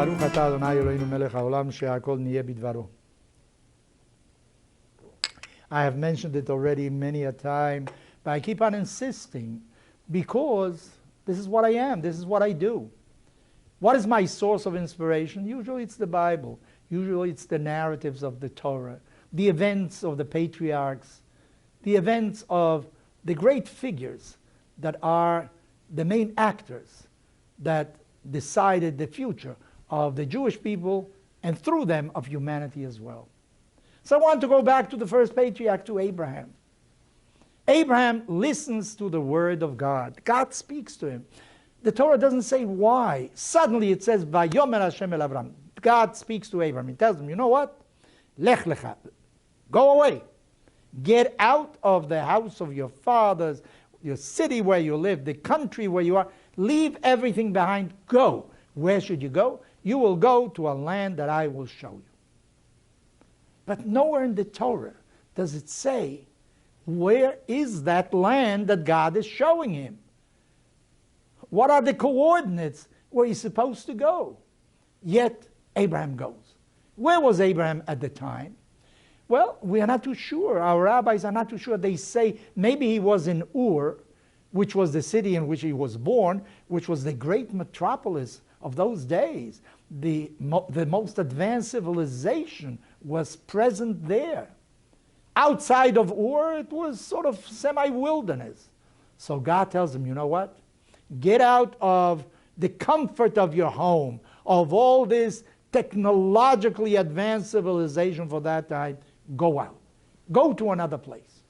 ברוך אתה אדוני אלוהינו מלך העולם שהכל נהיה בדברו. I have mentioned it already many a time, but I keep on insisting because this is what I am, this is what I do. What is my source of inspiration? Usually it's the Bible. Usually it's the narratives of the Torah, the events of the patriarchs, the events of the great figures that are the main actors that decided the future of the Jewish people and through them of humanity as well. So I want to go back to the first patriarch, to Abraham. Abraham listens to the word of God. God speaks to him. The Torah doesn't say why. Suddenly it says, Vayomer Hashem el Avram. God speaks to Abraham. He tells him, you know what? Lech lecha. Go away. Get out of the house of your fathers, your city where you live, the country where you are. Leave everything behind. Go. Where should you go? You will go to a land that I will show you. But nowhere in the Torah does it say, where is that land that God is showing him? What are the coordinates where he's supposed to go? Yet Abraham goes. Where was Abraham at the time? Well, we are not too sure. Our rabbis are not too sure. They say maybe he was in Ur, which was the city in which he was born, which was the great metropolis of those days. The most advanced civilization was present there. Outside of Ur, it was sort of semi-wilderness. So God tells him, you know what? Get out of the comfort of your home, of all this technologically advanced civilization for that time. Go out. Go to another place.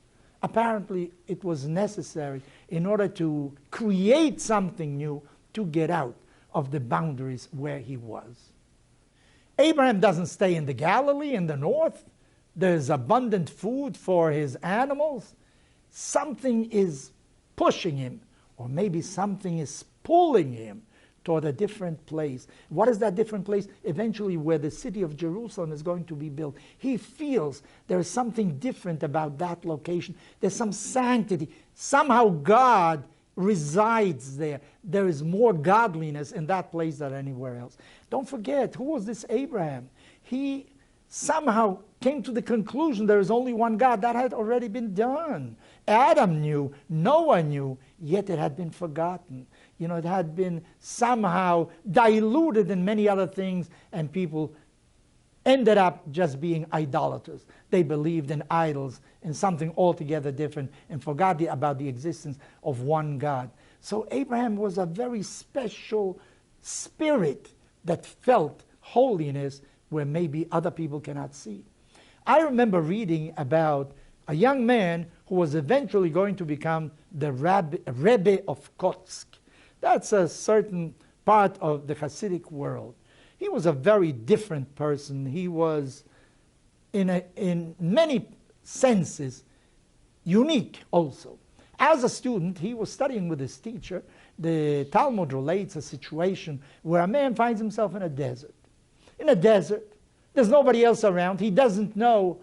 Apparently, it was necessary in order to create something new to get out of the boundaries where he was. Abraham doesn't stay in the Galilee, in the north. There's abundant food for his animals. Something is pushing him, or maybe something is pulling him toward a different place. What is that different place? Eventually where the city of Jerusalem is going to be built. He feels there is something different about that location. There's some sanctity. Somehow God resides there. There is more godliness in that place than anywhere else. Don't forget, who was this Abraham? He somehow came to the conclusion there is only one God. That had already been done. Adam knew, Noah knew, yet it had been forgotten. You know, it had been somehow diluted in many other things, and people ended up just being idolaters. They believed in idols, in something altogether different, and forgot about the existence of one God. So Abraham was a very special spirit that felt holiness where maybe other people cannot see. I remember reading about a young man who was eventually going to become the Rabbi of Kotsk. That's a certain part of the Hasidic world. He was a very different person. He was, in many senses, unique also. As a student, he was studying with his teacher. The Talmud relates a situation where a man finds himself in a desert. In a desert, there's nobody else around. He doesn't know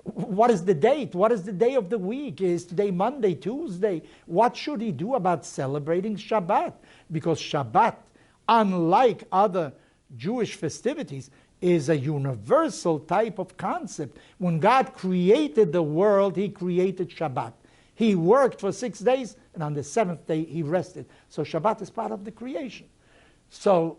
what is the date, what is the day of the week. Is today Monday, Tuesday? What should he do about celebrating Shabbat? Because Shabbat, unlike other Jewish festivities, is a universal type of concept. When God created the world, he created Shabbat. He worked for 6 days, and on the seventh day he rested. So Shabbat is part of the creation. So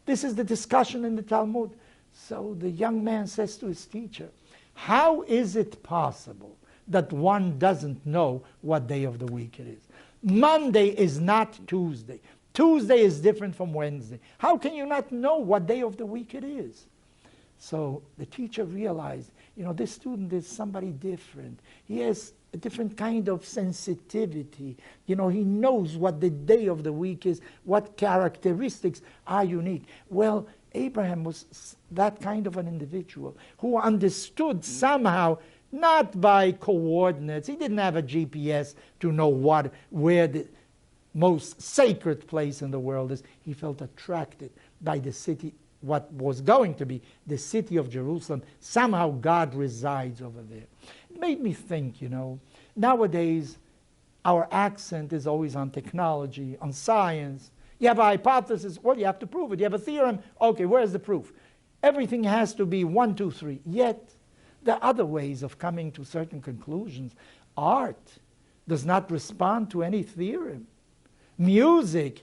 this is the discussion in the Talmud. So the young man says to his teacher, how is it possible that one doesn't know what day of the week it is? Monday is not Tuesday. Tuesday is different from Wednesday. How can you not know what day of the week it is? So the teacher realized, you know, this student is somebody different. He has a different kind of sensitivity. You know, he knows what the day of the week is, what characteristics are unique. Well, Abraham was that kind of an individual who understood somehow, not by coordinates. He didn't have a GPS to know where the most sacred place in the world is. He felt attracted by the city, what was going to be the city of Jerusalem. Somehow God resides over there. It made me think, you know, nowadays our accent is always on technology, on science. You have a hypothesis, well, you have to prove it. You have a theorem, okay, where's the proof? Everything has to be 1, 2, 3. Yet, there are other ways of coming to certain conclusions. Art does not respond to any theorem. Music,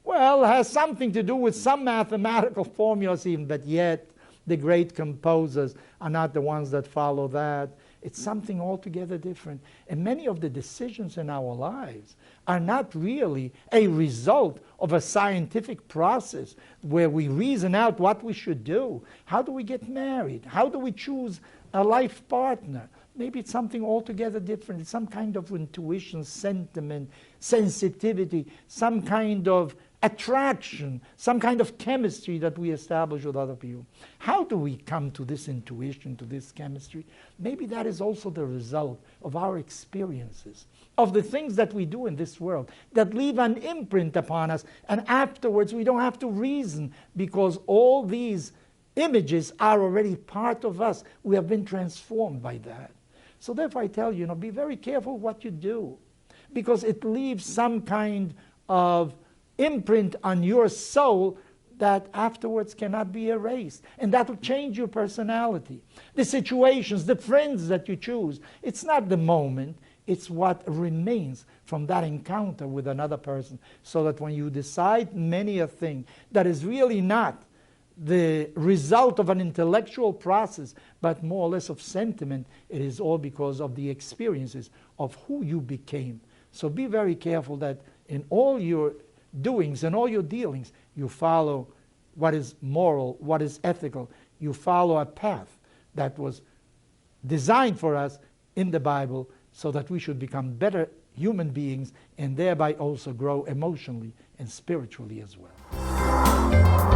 well, has something to do with some mathematical formulas even, but yet the great composers are not the ones that follow that. It's something altogether different. And many of the decisions in our lives are not really a result of a scientific process where we reason out what we should do. How do we get married? How do we choose a life partner? Maybe it's something altogether different. It's some kind of intuition, sentiment, sensitivity, some kind of attraction, some kind of chemistry that we establish with other people. How do we come to this intuition, to this chemistry? Maybe that is also the result of our experiences, of the things that we do in this world that leave an imprint upon us, and afterwards we don't have to reason because all these images are already part of us. We have been transformed by that. So therefore I tell you, be very careful what you do, because it leaves some kind of imprint on your soul that afterwards cannot be erased. And that will change your personality. The situations, the friends that you choose, it's not the moment, it's what remains from that encounter with another person. So that when you decide many a thing that is really not the result of an intellectual process, but more or less of sentiment, it is all because of the experiences of who you became. So be very careful that in all your doings and all your dealings, you follow what is moral, what is ethical. You follow a path that was designed for us in the Bible so that we should become better human beings and thereby also grow emotionally and spiritually as well.